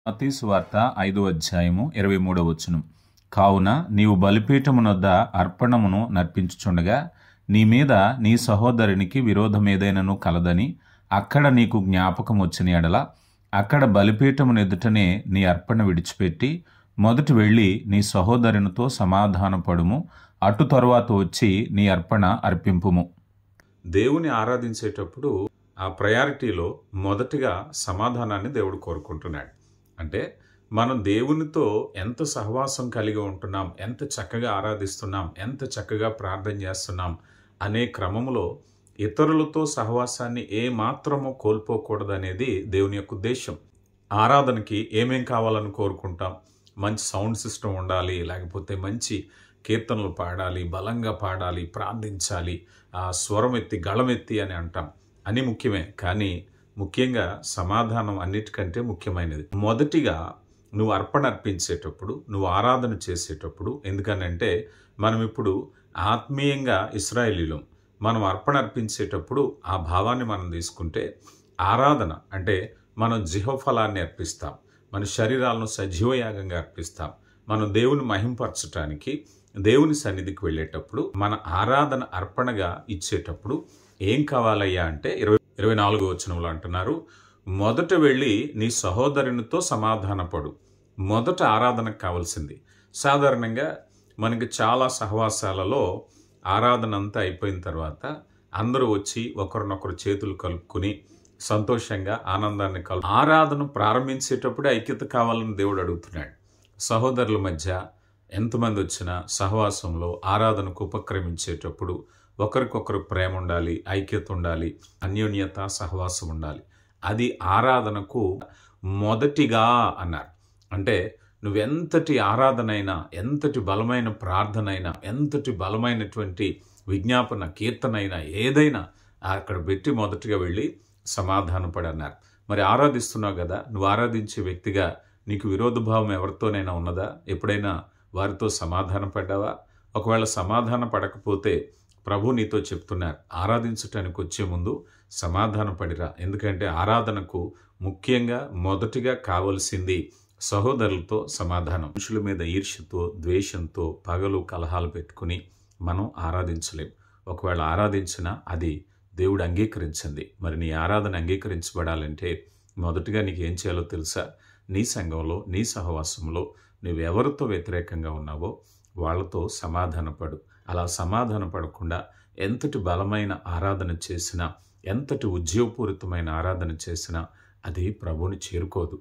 మత్తయి సువార్త 5వ అధ్యాయము 23వ వచనం. కావున నీవు బలిపీఠమునొద్ద అర్పణమును నర్పించుచుండగా నీ మీద నీ సహోదరునికి విరోధమేదైనను కలదని అక్కడ నీకు జ్ఞాపకం వచ్చిన ఎడల అక్కడ బలిపీఠమునెదుటనే నీ అర్పణ విడిచిపెట్టి మొదట వెళ్ళి నీ సహోదరునితో సమాధానపడుము, అటు తరువాత వచ్చి నీ అర్పణ అర్పింపుము. దేవుని ఆరాధించేటప్పుడు ఆ ప్రయారిటీలో మొదటిగా సమాధానాన్ని దేవుడు కోరుకుంటున్నాడు. అంటే మనం దేవునితో ఎంత సహవాసం కలిగి ఉంటున్నాం, ఎంత చక్కగా ఆరాధిస్తున్నాం, ఎంత చక్కగా ప్రార్థన చేస్తున్నాం అనే క్రమంలో ఇతరులతో సహవాసాన్ని ఏ మాత్రమో కోల్పోకూడదనేది దేవుని యొక్క ఉద్దేశం. ఆరాధనకి ఏమేం కావాలని కోరుకుంటాం? మంచి సౌండ్ సిస్టమ్ ఉండాలి, లేకపోతే మంచి కీర్తనలు పాడాలి, బలంగా పాడాలి, ప్రార్థించాలి, ఆ స్వరం ఎత్తి గళమెత్తి అని అంటాం. అని ముఖ్యమే, కానీ ముఖ్యంగా సమాధానం అన్నిటికంటే ముఖ్యమైనది. మొదటిగా నువ్వు అర్పణ అర్పించేటప్పుడు, నువ్వు ఆరాధన చేసేటప్పుడు, ఎందుకనంటే మనం ఇప్పుడు ఆత్మీయంగా ఇశ్రాయేలీలం, మనం అర్పణ అర్పించేటప్పుడు ఆ భావాన్ని మనం తీసుకుంటే ఆరాధన అంటే మనం జిహోఫలాన్ని అర్పిస్తాం, మన శరీరాలను సజీవయాగంగా అర్పిస్తాం. మనం దేవుని మహింపరచటానికి దేవుని సన్నిధికి వెళ్ళేటప్పుడు మన ఆరాధన అర్పణగా ఇచ్చేటప్పుడు ఏం కావాలయ్యా అంటే 24వ వచనంలో అంటున్నారు, మొదట వెళ్ళి నీ సహోదరునితో సమాధానపడు. మొదట ఆరాధనకు కావాల్సింది. సాధారణంగా మనకి చాలా సహవాసాలలో ఆరాధన అంతా అయిపోయిన తర్వాత అందరూ వచ్చి ఒకరినొకరు చేతులు కలుపుకుని సంతోషంగా ఆనందాన్ని ఆరాధన ప్రారంభించేటప్పుడే ఐక్యత కావాలని దేవుడు అడుగుతున్నాడు. సహోదరుల మధ్య ఎంతమంది వచ్చినా సహవాసంలో ఆరాధనకు ఉపక్రమించేటప్పుడు ఒకరికొకరు ప్రేమ ఉండాలి, ఐక్యత ఉండాలి, అన్యోన్యత, సహవాసం ఉండాలి. అది ఆరాధనకు మొదటిగా అన్నారు. అంటే నువ్వెంతటి ఆరాధనైనా, ఎంతటి బలమైన ప్రార్థనైనా, ఎంతటి బలమైనటువంటి విజ్ఞాపన కీర్తనైనా, ఏదైనా అక్కడ పెట్టి మొదటిగా వెళ్ళి సమాధానపడి అన్నారు. మరి ఆరాధిస్తున్నావు కదా, నువ్వు ఆరాధించే వ్యక్తిగా నీకు విరోధభావం ఎవరితోనైనా ఉన్నదా? ఎప్పుడైనా వారితో సమాధాన పడ్డావా? ఒకవేళ సమాధాన పడకపోతే ప్రభు నీతో చెప్తున్నారు, ఆరాధించటానికి వచ్చే ముందు సమాధాన పడిరా. ఎందుకంటే ఆరాధనకు ముఖ్యంగా మొదటిగా కావలసింది సహోదరులతో సమాధానం. మనుషుల మీద ఈర్ష్యతో, ద్వేషంతో, పగలు కలహాలు పెట్టుకుని మనం ఆరాధించలేం. ఒకవేళ ఆరాధించినా అది దేవుడు అంగీకరించింది. మరి నీ ఆరాధన అంగీకరించబడాలంటే మొదటిగా నీకు ఏం చేయాలో తెలుసా? నీ సంఘంలో, నీ సహవాసంలో నువ్వెవరితో వ్యతిరేకంగా ఉన్నావో వాళ్ళతో సమాధానపడు. అలా సమాధాన పడకుండా ఎంతటి బలమైన ఆరాధన చేసినా, ఎంతటి ఉద్యోగపూరితమైన ఆరాధన చేసినా అది ప్రభువుని చేరుకోదు.